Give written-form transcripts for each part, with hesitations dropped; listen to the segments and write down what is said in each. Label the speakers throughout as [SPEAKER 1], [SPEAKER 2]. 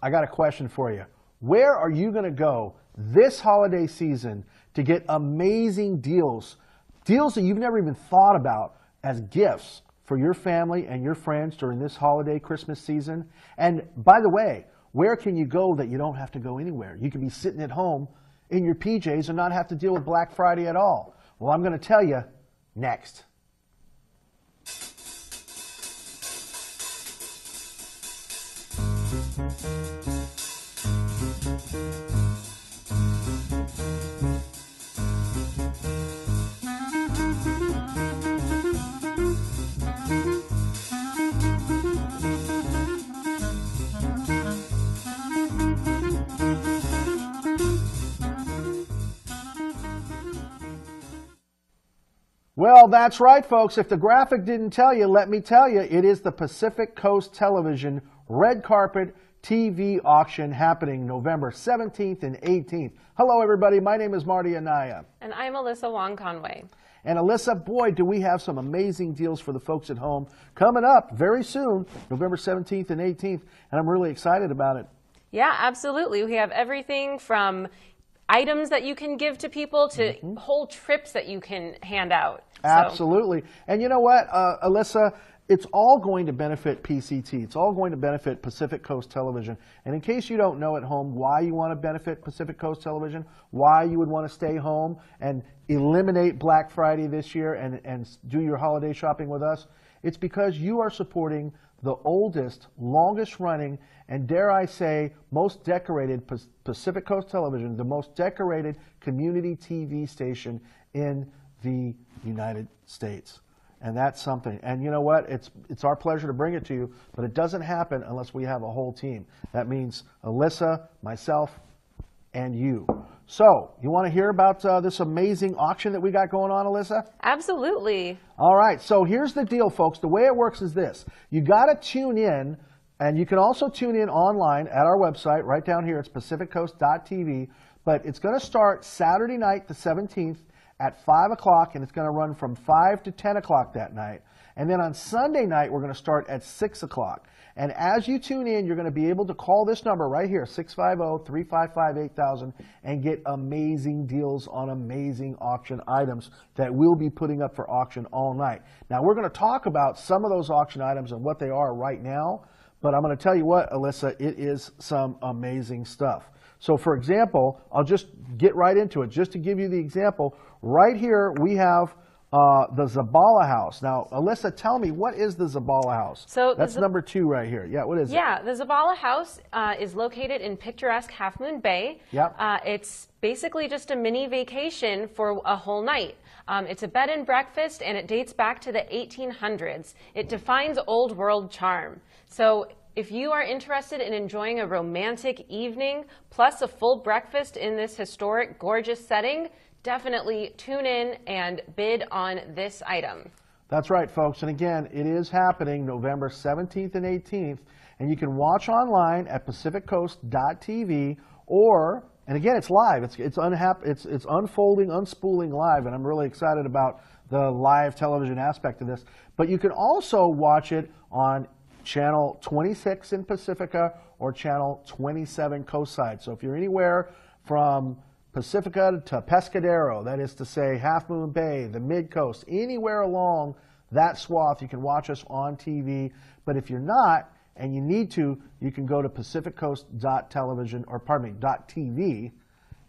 [SPEAKER 1] I got a question for you. Where are you going to go this holiday season to get amazing deals? Deals that you've never even thought about as gifts for your family and your friends during this holiday Christmas season. And by the way, where can you go that you don't have to go anywhere? You can be sitting at home in your PJs and not have to deal with Black Friday at all. Well, I'm going to tell you next. Well, that's right, folks. If the graphic didn't tell you, let me tell you, it is the Pacific Coast Television Red Carpet TV Auction happening November 17th and 18th. Hello, everybody. My name is Marty Anaya.
[SPEAKER 2] And I'm Alyssa Wong-Conway.
[SPEAKER 1] And Alyssa, boy, do we have some amazing deals for the folks at home coming up very soon, November 17th and 18th, and I'm really excited about it.
[SPEAKER 2] Yeah, absolutely. We have everything from items that you can give to people to whole trips that you can hand out.
[SPEAKER 1] Absolutely. And you know what, Alyssa, it's all going to benefit PCT. It's all going to benefit Pacific Coast Television. And in case you don't know at home why you want to benefit Pacific Coast Television, why you would want to stay home and eliminate Black Friday this year and do your holiday shopping with us, it's because you are supporting the oldest, longest running, and dare I say, most decorated Pacific Coast Television, the most decorated community TV station in the United States. And that's something. And you know what? It's our pleasure to bring it to you, but it doesn't happen unless we have a whole team. That means Alyssa, myself, and you. So, you want to hear about this amazing auction that we got going on, Alyssa?
[SPEAKER 2] Absolutely.
[SPEAKER 1] All right, so here's the deal, folks. The way it works is this. You got to tune in, and you can also tune in online at our website. Right down here, it's pacificcoast.tv. But it's going to start Saturday night, the 17th, at 5 o'clock, and it's going to run from 5 to 10 o'clock that night. And then on Sunday night, we're going to start at 6 o'clock. And as you tune in, you're going to be able to call this number right here, 650-355-8000, and get amazing deals on amazing auction items that we'll be putting up for auction all night. Now, we're going to talk about some of those auction items and what they are right now, but I'm going to tell you what, Alyssa, it is some amazing stuff. So, for example, I'll just get right into it. Just to give you the example, right here we have the Zabala House. Now, Alyssa, tell me, what is the Zabala House?
[SPEAKER 2] So
[SPEAKER 1] that's number 2 right here. Yeah, what is it?
[SPEAKER 2] Yeah, the Zabala House is located in picturesque Half Moon Bay.
[SPEAKER 1] Yep.
[SPEAKER 2] It's basically just a mini vacation for a whole night. It's a bed and breakfast, and it dates back to the 1800s. It defines old world charm. So if you are interested in enjoying a romantic evening plus a full breakfast in this historic, gorgeous setting, definitely tune in and bid on this item.
[SPEAKER 1] That's right, folks. And again, it is happening November 17th and 18th. And you can watch online at pacificcoast.tv or, and again, it's live. It's unfolding, unspooling live. And I'm really excited about the live television aspect of this. But you can also watch it on Channel 26 in Pacifica or Channel 27 Coastside. So if you're anywhere from Pacifica to Pescadero, that is to say Half Moon Bay, the Mid-Coast, anywhere along that swath, you can watch us on TV. But if you're not, and you need to, you can go to pacificcoast.television, or pardon me, .tv.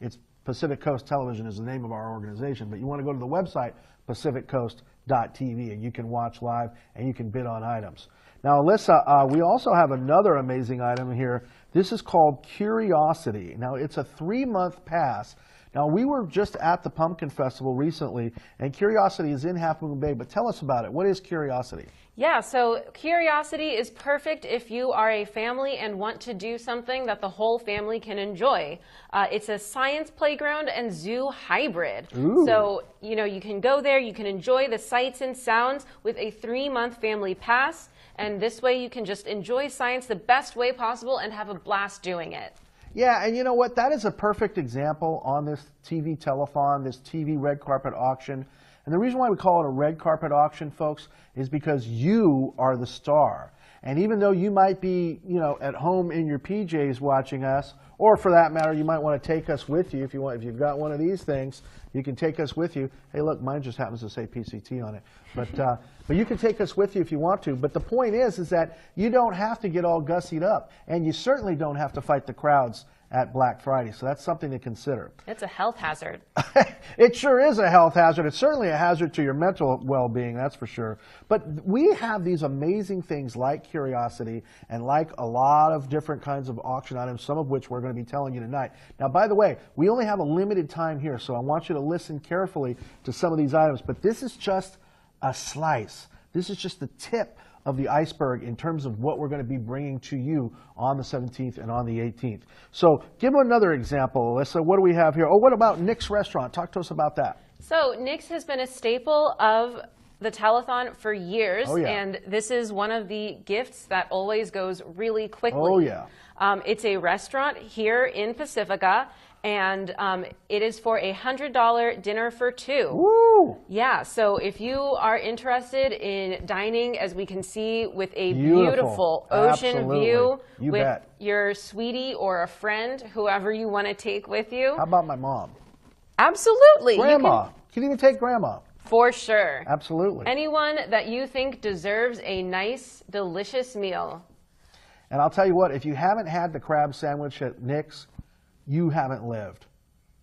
[SPEAKER 1] It's Pacific Coast Television is the name of our organization, but you want to go to the website, pacificcoast.tv, and you can watch live and you can bid on items. Now, Alyssa, we also have another amazing item here. This is called Curiosity. Now, it's a 3-month pass. Now, we were just at the Pumpkin Festival recently, and Curiosity is in Half Moon Bay, but tell us about it. What is Curiosity?
[SPEAKER 2] Yeah, so Curiosity is perfect if you are a family and want to do something that the whole family can enjoy. It's a science playground and zoo hybrid.
[SPEAKER 1] Ooh.
[SPEAKER 2] So, you know, you can go there, you can enjoy the sights and sounds with a 3-month family pass. And this way you can just enjoy science the best way possible and have a blast doing it.
[SPEAKER 1] Yeah, and you know what? That is a perfect example on this TV telethon, this TV red carpet auction. And the reason why we call it a red carpet auction, folks, is because you are the star. And even though you might be, at home in your PJs watching us, or for that matter, you might want to take us with you if you want. If you've got one of these things, you can take us with you. Hey, look, mine just happens to say PCT on it, but you can take us with you if you want to. But the point is that you don't have to get all gussied up, and you certainly don't have to fight the crowds at Black Friday. So that's something to consider.
[SPEAKER 2] It's a health hazard.
[SPEAKER 1] It sure is a health hazard. It's certainly a hazard to your mental well-being, that's for sure. But we have these amazing things like Curiosity and like a lot of different kinds of auction items, some of which we're going to be telling you tonight. Now, by the way, we only have a limited time here, so I want you to listen carefully to some of these items. But this is just a slice. This is just the tip of the iceberg in terms of what we're going to be bringing to you on the 17th and on the 18th. So give another example, Alyssa. What do we have here? Oh, what about Nick's Restaurant? Talk to us about that.
[SPEAKER 2] So Nick's has been a staple of the telethon for years,
[SPEAKER 1] Oh, yeah.
[SPEAKER 2] and this is one of the gifts that always goes really quickly.
[SPEAKER 1] Oh, yeah.
[SPEAKER 2] It's a restaurant here in Pacifica, and it is for a $100 dinner for two.
[SPEAKER 1] Woo!
[SPEAKER 2] Yeah, so if you are interested in dining, as we can see, with a beautiful ocean
[SPEAKER 1] Absolutely.
[SPEAKER 2] view,
[SPEAKER 1] You
[SPEAKER 2] with
[SPEAKER 1] bet.
[SPEAKER 2] your sweetie or a friend, whoever you want to take with you.
[SPEAKER 1] How about my mom?
[SPEAKER 2] Absolutely.
[SPEAKER 1] Grandma. Can even take Grandma.
[SPEAKER 2] For sure.
[SPEAKER 1] Absolutely.
[SPEAKER 2] Anyone that you think deserves a nice, delicious meal.
[SPEAKER 1] And I'll tell you what, if you haven't had the crab sandwich at Nick's, you haven't lived.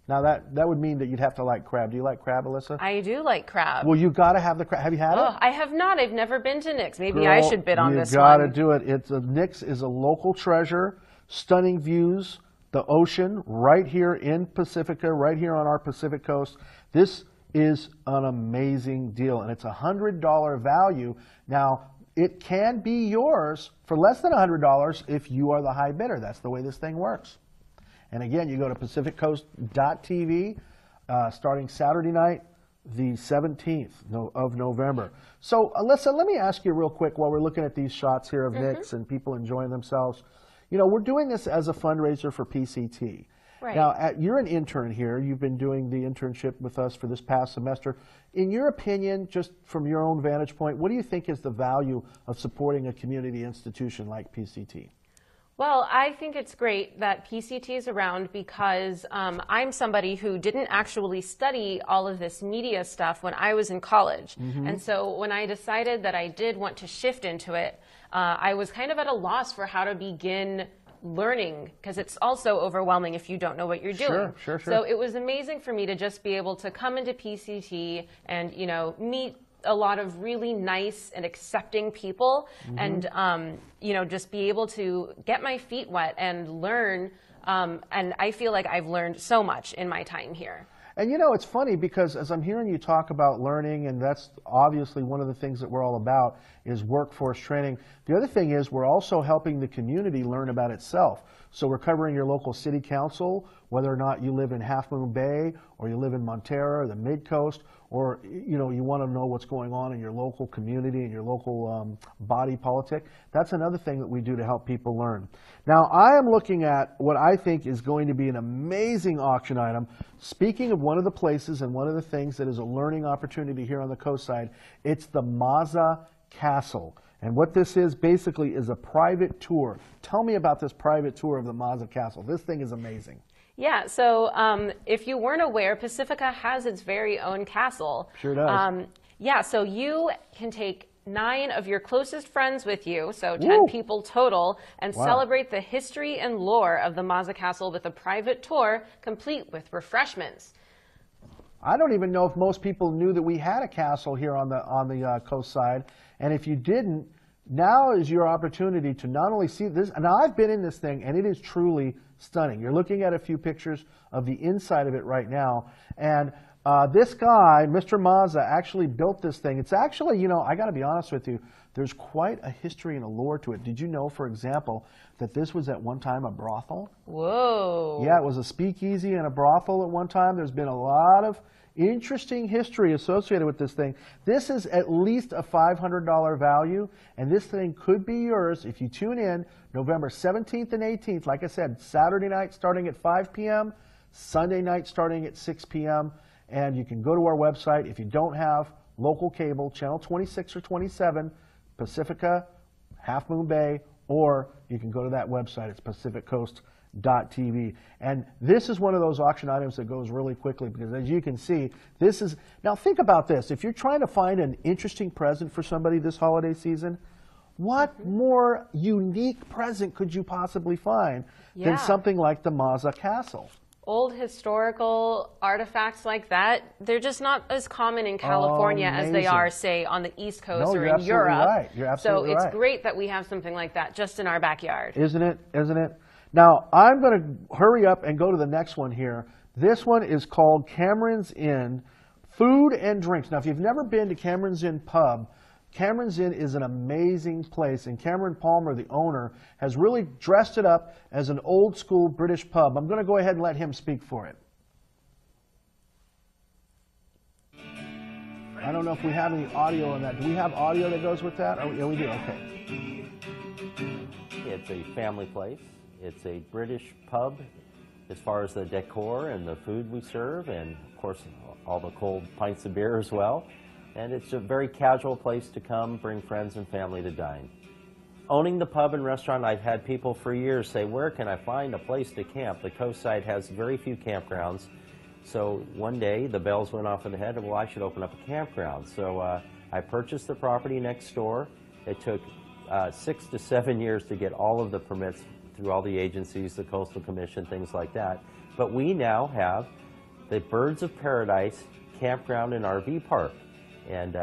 [SPEAKER 1] Now, that would mean that you'd have to like crab. Do you like crab, Alyssa?
[SPEAKER 2] I do like crab.
[SPEAKER 1] Well, you've got to have the crab. Have you had it?
[SPEAKER 2] I have not. I've never been to Nick's. Maybe
[SPEAKER 1] Girl,
[SPEAKER 2] I should bid on this
[SPEAKER 1] You've got to
[SPEAKER 2] one.
[SPEAKER 1] do it. Nick's is a local treasure, stunning views, the ocean right here in Pacifica, right here on our Pacific coast. This is an amazing deal, and it's a $100 value. Now, it can be yours for less than $100 if you are the high bidder. That's the way this thing works. And again, you go to pacificcoast.tv starting Saturday night, the 17th of November. So, Alyssa, let me ask you real quick while we're looking at these shots here of Nick's and people enjoying themselves. We're doing this as a fundraiser for PCT.
[SPEAKER 2] Right.
[SPEAKER 1] Now, you're an intern here. You've been doing the internship with us for this past semester. In your opinion, just from your own vantage point, what do you think is the value of supporting a community institution like PCT?
[SPEAKER 2] Well, I think it's great that PCT is around because I'm somebody who didn't actually study all of this media stuff when I was in college. And so when I decided that I did want to shift into it, I was kind of at a loss for how to begin learning, because it's also overwhelming if you don't know what you're doing.
[SPEAKER 1] Sure.
[SPEAKER 2] So it was amazing for me to just be able to come into PCT and, meet a lot of really nice and accepting people and, just be able to get my feet wet and learn. And I feel like I've learned so much in my time here.
[SPEAKER 1] And it's funny because as I'm hearing you talk about learning, and that's obviously one of the things that we're all about is workforce training. The other thing is we're also helping the community learn about itself. So we're covering your local city council, whether or not you live in Half Moon Bay or you live in Montara or the Mid-Coast, or you want to know what's going on in your local community and your local body politic. That's another thing that we do to help people learn. Now, I am looking at what I think is going to be an amazing auction item. Speaking of one of the places and one of the things that is a learning opportunity here on the coast side, it's the Maza Castle. And what this is basically is a private tour. Tell me about this private tour of the Maza Castle. This thing is amazing.
[SPEAKER 2] Yeah, so if you weren't aware, Pacifica has its very own castle.
[SPEAKER 1] Sure does.
[SPEAKER 2] Yeah, so you can take 9 of your closest friends with you, so 10 people total, and celebrate the history and lore of the Maza Castle with a private tour, complete with refreshments.
[SPEAKER 1] I don't even know if most people knew that we had a castle here on the coast side, and if you didn't, now is your opportunity to not only see this. Now, I've been in this thing, and it is truly stunning. You're looking at a few pictures of the inside of it right now, and this guy, Mr. Maza, actually built this thing. It's actually, I got to be honest with you, there's quite a history and a lore to it. Did you know, for example, that this was at one time a brothel?
[SPEAKER 2] Whoa.
[SPEAKER 1] Yeah, it was a speakeasy and a brothel at one time. There's been a lot of interesting history associated with this thing. This is at least a $500 value, and this thing could be yours if you tune in November 17th and 18th. Like I said, Saturday night starting at 5 p.m., Sunday night starting at 6 p.m., and you can go to our website. If you don't have local cable, channel 26 or 27, Pacifica Half Moon Bay, or you can go to that website. It's pacificcoast.tv. And this is one of those auction items that goes really quickly because, as you can see, this is, now think about this. If you're trying to find an interesting present for somebody this holiday season, what more unique present could you possibly find than something like the Maza Castle?
[SPEAKER 2] Old historical artifacts like that, they're just not as common in California as they are, say, on the East Coast or in Europe.
[SPEAKER 1] Right. You're absolutely right.
[SPEAKER 2] So it's great that we have something like that just in our backyard.
[SPEAKER 1] Isn't it? Isn't it? Now, I'm going to hurry up and go to the next one here. This one is called Cameron's Inn Food and Drinks. Now, if you've never been to Cameron's Inn Pub, Cameron's Inn is an amazing place, and Cameron Palmer, the owner, has really dressed it up as an old-school British pub. I'm going to go ahead and let him speak for it. I don't know if we have any audio on that. Do we have audio that goes with that? Oh, yeah, we do. Okay.
[SPEAKER 3] It's a family place. It's a British pub as far as the decor and the food we serve, and, of course, all the cold pints of beer as well. And it's a very casual place to come, bring friends and family to dine. Owning the pub and restaurant, I've had people for years say, where can I find a place to camp? The coast side has very few campgrounds. So one day the bells went off in the head, and well, I should open up a campground. So I purchased the property next door. It took 6 to 7 years to get all of the permits through all the agencies, the Coastal Commission, things like that. But we now have the Birds of Paradise Campground and RV Park. And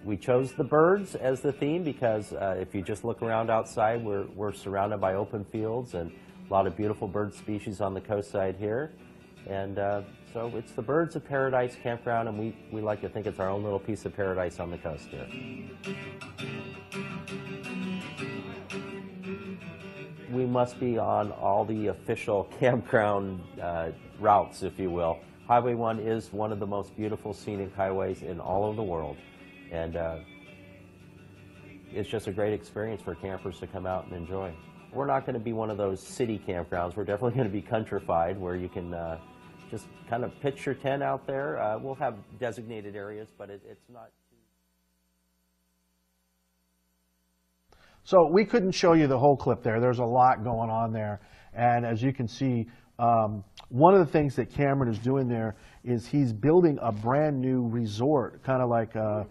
[SPEAKER 3] we chose the birds as the theme because if you just look around outside, we're surrounded by open fields and a lot of beautiful bird species on the coast side here. And so it's the Birds of Paradise Campground, and we like to think it's our own little piece of paradise on the coast here. We must be on all the official campground routes, if you will. Highway 1 is one of the most beautiful scenic highways in all of the world, and it's just a great experience for campers to come out and enjoy. We're not going to be one of those city campgrounds. We're definitely going to be countrified, where you can just kind of pitch your tent out there. We'll have designated areas, but it's not.
[SPEAKER 1] So we couldn't show you the whole clip there. There's a lot going on there, and as you can see, one of the things that Cameron is doing there is he's building a brand new resort, kind of like a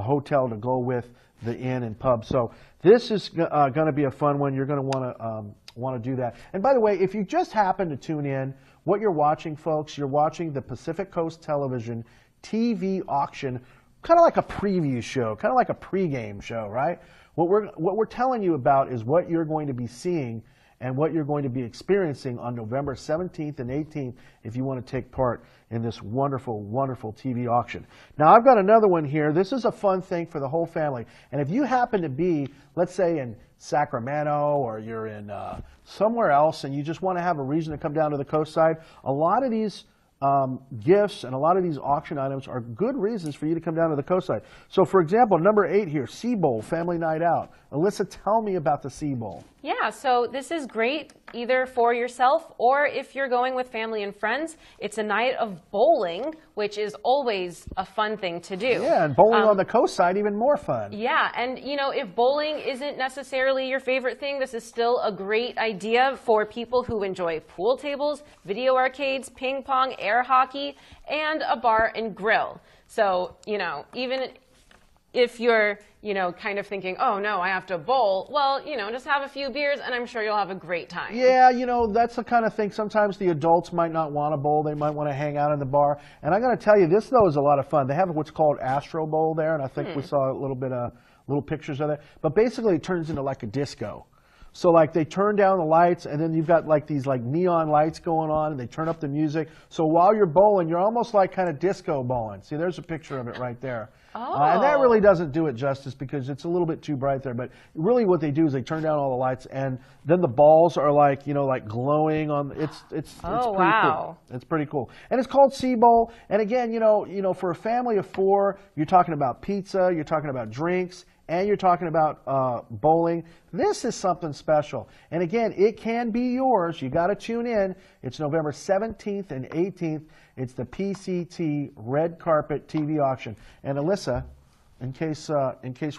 [SPEAKER 1] hotel to go with the inn and pub. So this is going to be a fun one. You're going to want to do that. And by the way, if you just happen to tune in, what you're watching, folks, you're watching the Pacific Coast Television TV auction, kind of like a preview show, kind of like a pregame show, right? What we're telling you about is what you're going to be seeing and what you're going to be experiencing on November 17th and 18th if you want to take part in this wonderful, wonderful TV auction. Now, I've got another one here. This is a fun thing for the whole family. And if you happen to be, let's say, in Sacramento, or you're in somewhere else and you just want to have a reason to come down to the coast side, a lot of these gifts and a lot of these auction items are good reasons for you to come down to the coast side. So, for example, number 8 here, Sea Bowl Family Night Out. Alyssa, tell me about the Sea Bowl.
[SPEAKER 2] Yeah, so this is great either for yourself or if you're going with family and friends. It's a night of bowling, which is always a fun thing to do.
[SPEAKER 1] Yeah, and bowling on the coast side, even more fun.
[SPEAKER 2] Yeah, and you know, if bowling isn't necessarily your favorite thing, this is still a great idea for people who enjoy pool tables, video arcades, ping pong, air hockey, and a bar and grill. So, you know, even if you're, you know, kind of thinking, oh no, I have to bowl, well, you know, just have a few beers and I'm sure you'll have a great time.
[SPEAKER 1] Yeah, you know, that's the kind of thing. Sometimes the adults might not want to bowl. They might want to hang out in the bar. And I got to tell you, this, though, is a lot of fun. They have what's called Astro Bowl there, and I think we saw a little pictures of it. But basically, it turns into like a disco. So like they turn down the lights, and then you've got like these like neon lights going on, and they turn up the music. So while you're bowling, you're almost like kind of disco bowling. See, there's a picture of it right there.
[SPEAKER 2] Oh.
[SPEAKER 1] And that really doesn't do it justice because it's a little bit too bright there. But really what they do is they turn down all the lights, and then the balls are like, you know, like glowing on. It's pretty
[SPEAKER 2] wow.
[SPEAKER 1] cool. It's pretty cool. And it's called Sea Bowl. And again, you know, for a family of 4, you're talking about pizza, you're talking about drinks, and you're talking about bowling. This is something special. And again, it can be yours. You got to tune in. It's November 17th and 18th. It's the PCT Red Carpet TV Auction. And Alyssa, in case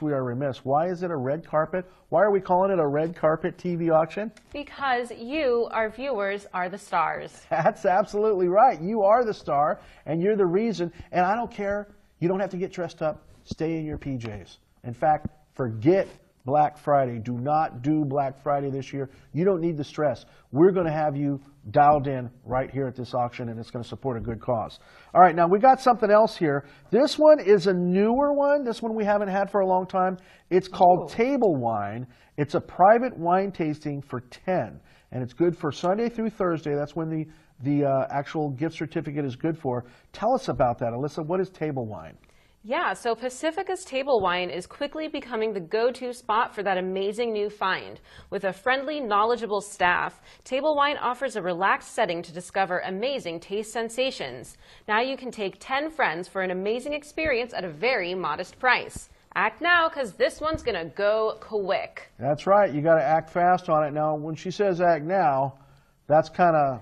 [SPEAKER 1] we are remiss, why is it a red carpet? Why are we calling it a red carpet TV auction?
[SPEAKER 2] Because you, our viewers, are the stars.
[SPEAKER 1] That's absolutely right. You are the star, and you're the reason. And I don't care. You don't have to get dressed up. Stay in your PJs. In fact, forget Black Friday. Do not do Black Friday this year. You don't need the stress. We're going to have you dialed in right here at this auction, and it's going to support a good cause. All right, now we got something else here. This one is a newer one. This one we haven't had for a long time. It's called Table Wine. It's a private wine tasting for 10, and it's good for Sunday through Thursday. That's when the actual gift certificate is good for. Tell us about that, Alyssa. What is Table Wine?
[SPEAKER 2] Yeah, so Pacifica's Table Wine is quickly becoming the go-to spot for that amazing new find. With a friendly, knowledgeable staff, Table Wine offers a relaxed setting to discover amazing taste sensations. Now you can take 10 friends for an amazing experience at a very modest price. Act now, because this one's going to go quick.
[SPEAKER 1] That's right. You got to act fast on it. Now, when she says act now, that's kind of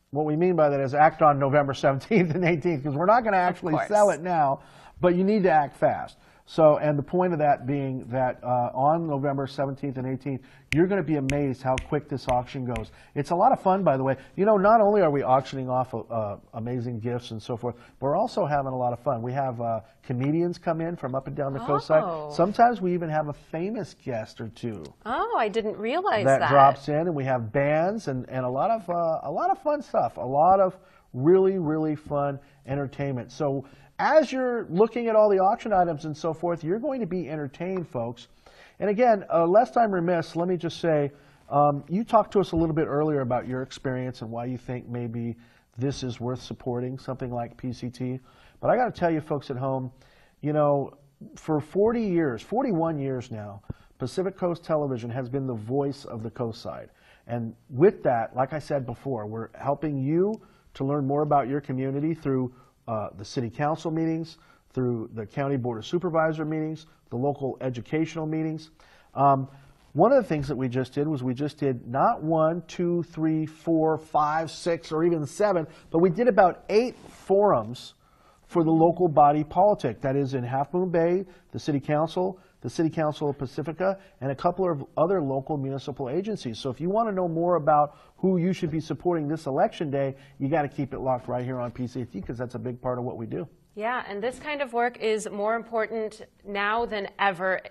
[SPEAKER 1] what we mean by that is act on November 17th and 18th, because we're not going to actually sell it now. But you need to act fast. So, and the point of that being that on November 17th and 18th, you're going to be amazed how quick this auction goes. It's a lot of fun, by the way. You know, not only are we auctioning off amazing gifts and so forth, but we're also having a lot of fun. We have comedians come in from up and down the coast side. Sometimes we even have a famous guest or two.
[SPEAKER 2] Oh, I didn't realize that.
[SPEAKER 1] That drops in, and we have bands and a lot of fun stuff. A lot of really, really fun entertainment. So, as you're looking at all the auction items and so forth, you're going to be entertained, folks. And again, lest I'm remiss, let me just say, you talked to us a little bit earlier about your experience and why you think maybe this is worth supporting, something like PCT. But I got to tell you, folks at home, you know, for 41 years now, Pacific Coast Television has been the voice of the coast side. And with that, like I said before, we're helping you to learn more about your community through the city council meetings, through the county board of supervisor meetings, the local educational meetings. One of the things that we just did was we just did not 1, 2, 3, 4, 5, 6, or even 7, but we did about 8 forums for the local body politic. That is in Half Moon Bay, the City Council of Pacifica, and a couple of other local municipal agencies. So if you want to know more about who you should be supporting this election day, you got to keep it locked right here on PCT, because that's a big part of what we do.
[SPEAKER 2] Yeah, and this kind of work is more important now than ever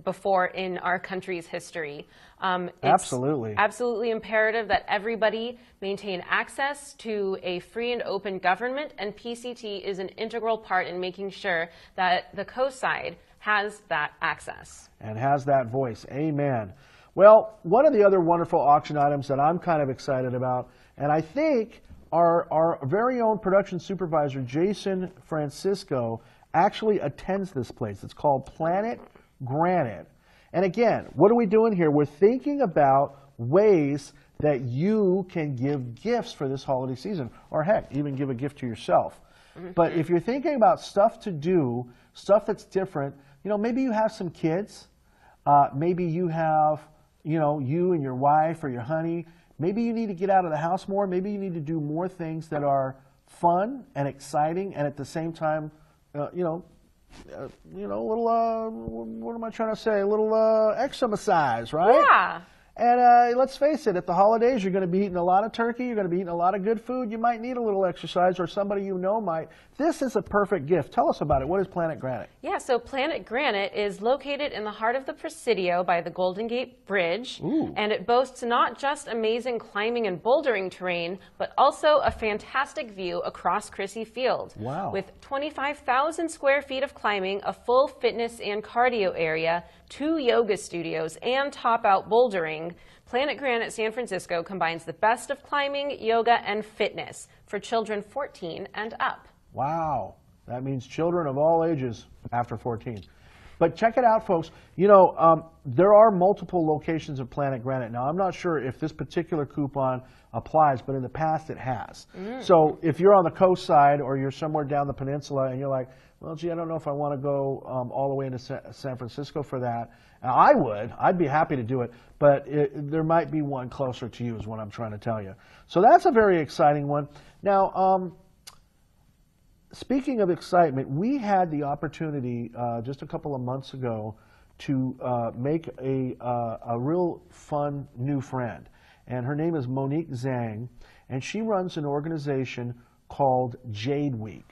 [SPEAKER 2] before in our country's history.
[SPEAKER 1] Absolutely.
[SPEAKER 2] Absolutely imperative that everybody maintain access to a free and open government, and PCT is an integral part in making sure that the coast side has that access.
[SPEAKER 1] And has that voice. Amen. Well, one of the other wonderful auction items that I'm kind of excited about, and I think our very own production supervisor, Jason Francisco, actually attends this place. It's called Planet Granite. And again, what are we doing here? We're thinking about ways that you can give gifts for this holiday season, or heck, even give a gift to yourself. But if you're thinking about stuff to do, stuff that's different, you know, maybe you have some kids, maybe you have, you know, you and your wife or your honey, maybe you need to get out of the house more, maybe you need to do more things that are fun and exciting, and at the same time, a little, what am I trying to say? A little exercise, right?
[SPEAKER 2] Yeah.
[SPEAKER 1] And let's face it, at the holidays, you're going to be eating a lot of turkey, you're going to be eating a lot of good food, you might need a little exercise, or somebody you know might. This is a perfect gift. Tell us about it. What is Planet Granite?
[SPEAKER 2] Yeah, so Planet Granite is located in the heart of the Presidio by the Golden Gate Bridge.
[SPEAKER 1] Ooh.
[SPEAKER 2] And it boasts not just amazing climbing and bouldering terrain, but also a fantastic view across Crissy Field.
[SPEAKER 1] Wow.
[SPEAKER 2] With 25,000 square feet of climbing, a full fitness and cardio area, 2 yoga studios, and top-out bouldering, Planet Granite San Francisco combines the best of climbing, yoga, and fitness for children 14 and up.
[SPEAKER 1] Wow. That means children of all ages after 14. But check it out, folks. You know, there are multiple locations of Planet Granite. Now, I'm not sure if this particular coupon applies, but in the past it has. So if you're on the coast side or you're somewhere down the peninsula and you're like, well, gee, I don't know if I want to go all the way into San Francisco for that. I'd be happy to do it, but there might be one closer to you is what I'm trying to tell you. So that's a very exciting one. Now, speaking of excitement, we had the opportunity just a couple of months ago to make a real fun new friend. And her name is Monique Zhang, and she runs an organization called Jade Week.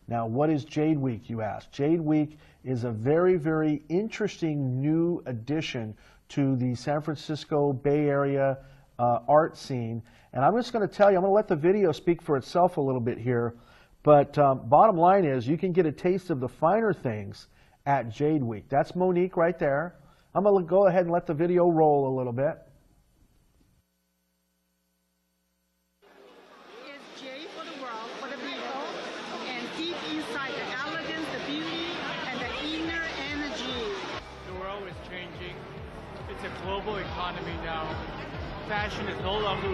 [SPEAKER 1] Now, what is Jade Week, you ask? Jade Week is a very, very interesting new addition to the San Francisco Bay Area art scene. And I'm just going to tell you, I'm going to let the video speak for itself a little bit here. But bottom line is, you can get a taste of the finer things at Jade Week. That's Monique right there. I'm going to go ahead and let the video roll a little bit.
[SPEAKER 4] It's Jade for the world, for the people, and deep inside the elegance, the beauty, and the inner energy.
[SPEAKER 5] The world is changing. It's a global economy now. Fashion is no longer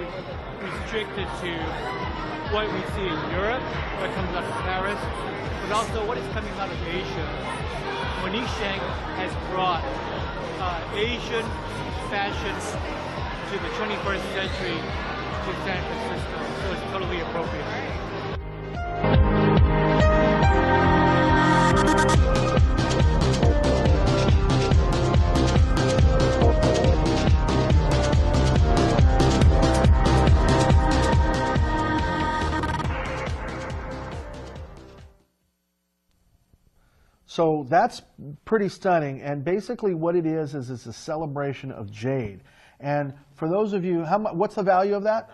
[SPEAKER 5] restricted to what we see in Europe, what comes out of Paris, but also what is coming out of Asia. Monique Zhang has brought Asian fashion to the 21st century to San Francisco, so it's totally appropriate.
[SPEAKER 1] So that's pretty stunning, and basically what it is it's a celebration of Jade. And for those of you, what's the value of that?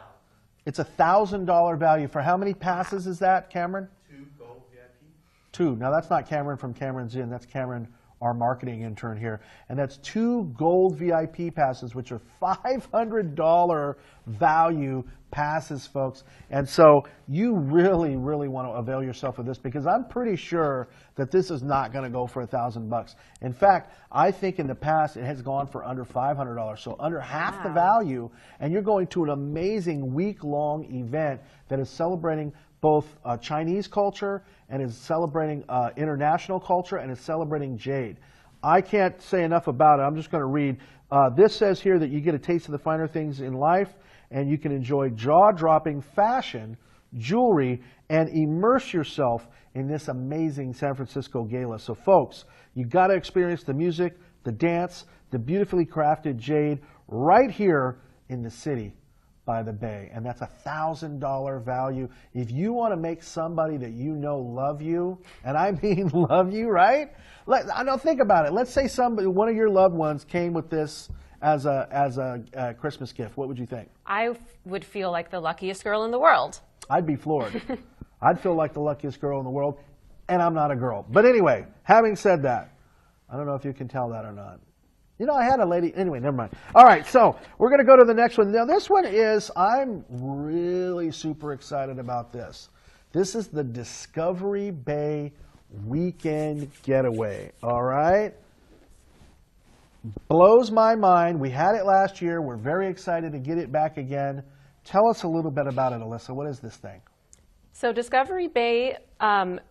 [SPEAKER 1] It's $1,000 value. For how many passes is that, Cameron?
[SPEAKER 6] 2 gold VIP.
[SPEAKER 1] 2. Now that's not Cameron from Cameron's Inn, that's Cameron, our marketing intern here. And that's 2 gold VIP passes, which are $500 value passes, folks. And so you really, really want to avail yourself of this, because I'm pretty sure that this is not going to go for $1,000. In fact, I think in the past it has gone for under $500, so under half the value, and you're going to an amazing week-long event that is celebrating both Chinese culture and is celebrating international culture and is celebrating Jade. I can't say enough about it. I'm just going to read. This says here that you get a taste of the finer things in life, and you can enjoy jaw-dropping fashion, jewelry, and immerse yourself in this amazing San Francisco gala. So folks, you got to experience the music, the dance, the beautifully crafted Jade right here in the city by the Bay. And that's $1,000 value. If you want to make somebody that you know love you, and I mean love you, right? Now think about it. Let's say one of your loved ones came with this as a Christmas gift. What would you think?
[SPEAKER 2] I would feel like the luckiest girl in the world.
[SPEAKER 1] I'd be floored. I'd feel like the luckiest girl in the world, and I'm not a girl. But anyway, having said that, I don't know if you can tell that or not. You know, I had a lady, anyway, never mind. All right, so we're going to go to the next one. Now, this one is, I'm really super excited about this. This is the Discovery Bay Weekend Getaway, all right? Blows my mind. We had it last year. We're very excited to get it back again. Tell us a little bit about it, Alyssa. What is this thing?
[SPEAKER 2] So Discovery Bay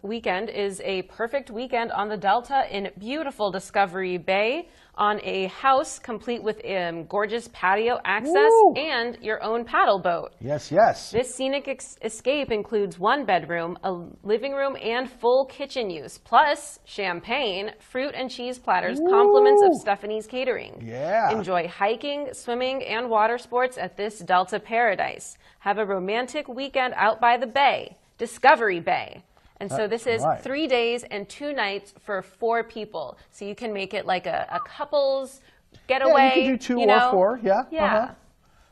[SPEAKER 2] weekend is a perfect weekend on the Delta in beautiful Discovery Bay on a house complete with gorgeous patio access
[SPEAKER 1] Woo!
[SPEAKER 2] And your own paddle boat.
[SPEAKER 1] Yes, yes.
[SPEAKER 2] This scenic escape includes 1 bedroom, a living room, and full kitchen use, plus champagne, fruit and cheese platters, compliments of Stephanie's Catering.
[SPEAKER 1] Yeah.
[SPEAKER 2] Enjoy hiking, swimming, and water sports at this Delta paradise. Have a romantic weekend out by the bay, Discovery Bay. And so this is
[SPEAKER 1] right.
[SPEAKER 2] 3 days and 2 nights for 4 people. So you can make it like a couple's getaway.
[SPEAKER 1] Yeah, you can do 2 or 4, yeah.
[SPEAKER 2] Yeah.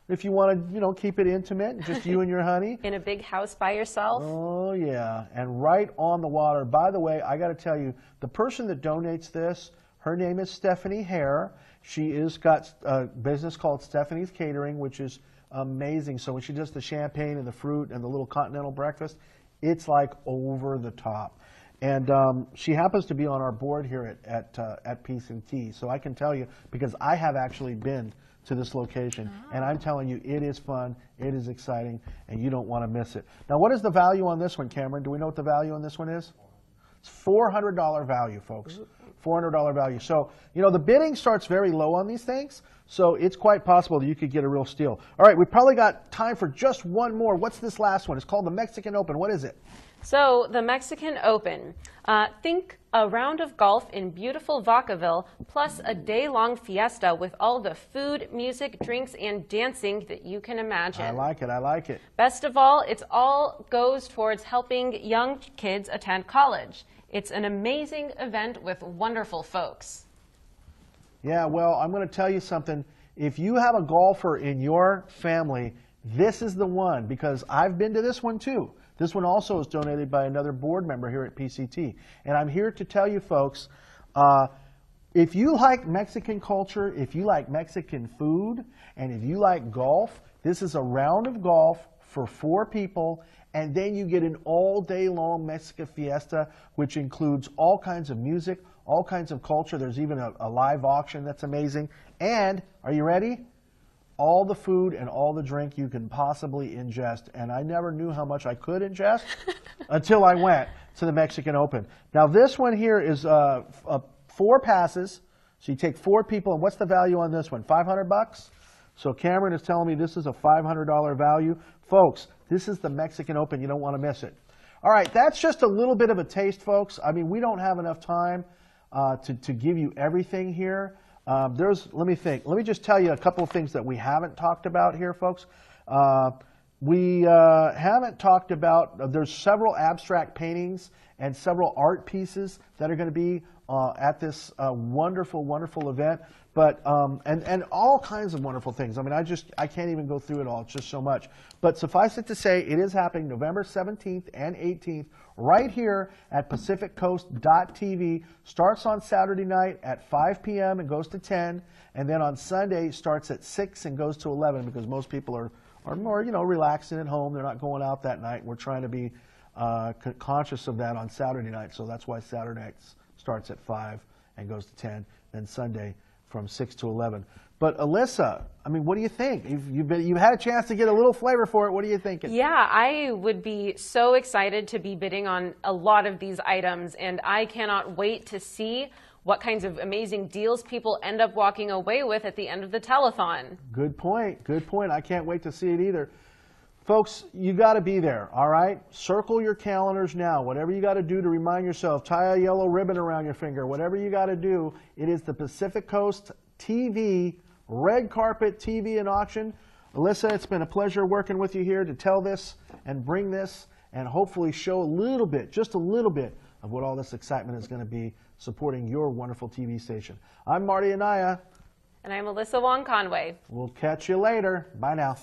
[SPEAKER 1] If you want to, keep it intimate, just you and your honey.
[SPEAKER 2] In a big house by yourself.
[SPEAKER 1] Oh, yeah, and right on the water. By the way, I got to tell you, the person that donates this, her name is Stephanie Hare. She has got a business called Stephanie's Catering, which is amazing. So when she does the champagne and the fruit and the little continental breakfast, it's like over the top. And she happens to be on our board here at PCT. So I can tell you, because I have actually been to this location, and I'm telling you, it is fun, it is exciting, and you don't want to miss it. Now, what is the value on this one, Cameron? Do we know what the value on this one is? It's $400 value, folks. $400 value. So, the bidding starts very low on these things, so it's quite possible that you could get a real steal. All right, we've probably got time for just one more. What's this last one? It's called the Mexican Open. What is it?
[SPEAKER 2] So, the Mexican Open. Think a round of golf in beautiful Vacaville, plus a day-long fiesta with all the food, music, drinks, and dancing that you can imagine.
[SPEAKER 1] I like it. I like it.
[SPEAKER 2] Best of all, it all goes towards helping young kids attend college. It's an amazing event with wonderful folks.
[SPEAKER 1] Yeah, well, I'm going to tell you something. If you have a golfer in your family, this is the one, because I've been to this one too. This one also is donated by another board member here at PCT. And I'm here to tell you folks, if you like Mexican culture, if you like Mexican food, and if you like golf, this is a round of golf for 4 people, and then you get an all-day-long Mexican fiesta, which includes all kinds of music, all kinds of culture. There's even a live auction that's amazing. And, are you ready? All the food and all the drink you can possibly ingest. And I never knew how much I could ingest until I went to the Mexican Open. Now this one here is 4 passes. So you take 4 people, and what's the value on this one? $500? So Cameron is telling me this is a $500 value. Folks, this is the Mexican Open. You don't want to miss it. All right, that's just a little bit of a taste, folks. I mean, we don't have enough time to give you everything here. Let me think. Let me just tell you a couple of things that we haven't talked about here, folks. We haven't talked about, there's several abstract paintings and several art pieces that are going to be at this wonderful, wonderful event. But, and all kinds of wonderful things. I mean, I can't even go through it all. It's just so much. But suffice it to say, it is happening November 17th and 18th right here at PacificCoast.tv. Starts on Saturday night at 5 p.m. and goes to 10. And then on Sunday starts at 6 and goes to 11, because most people are more, relaxing at home. They're not going out that night. We're trying to be conscious of that on Saturday night. So that's why Saturday night starts at 5 and goes to 10. And Sunday from 6 to 11. But Alyssa, I mean, what do you think? You've had a chance to get a little flavor for it. What are you thinking?
[SPEAKER 2] Yeah, I would be so excited to be bidding on a lot of these items, and I cannot wait to see what kinds of amazing deals people end up walking away with at the end of the telethon.
[SPEAKER 1] Good point. Good point. I can't wait to see it either. Folks, you got to be there, all right? Circle your calendars now. Whatever you got to do to remind yourself, tie a yellow ribbon around your finger, whatever you got to do. It is the Pacific Coast TV, red carpet TV and auction. Alyssa, it's been a pleasure working with you here to tell this and bring this and hopefully show a little bit, just a little bit, of what all this excitement is going to be supporting your wonderful TV station. I'm Marty Anaya.
[SPEAKER 2] And I'm Alyssa Wong-Conway.
[SPEAKER 1] We'll catch you later. Bye now.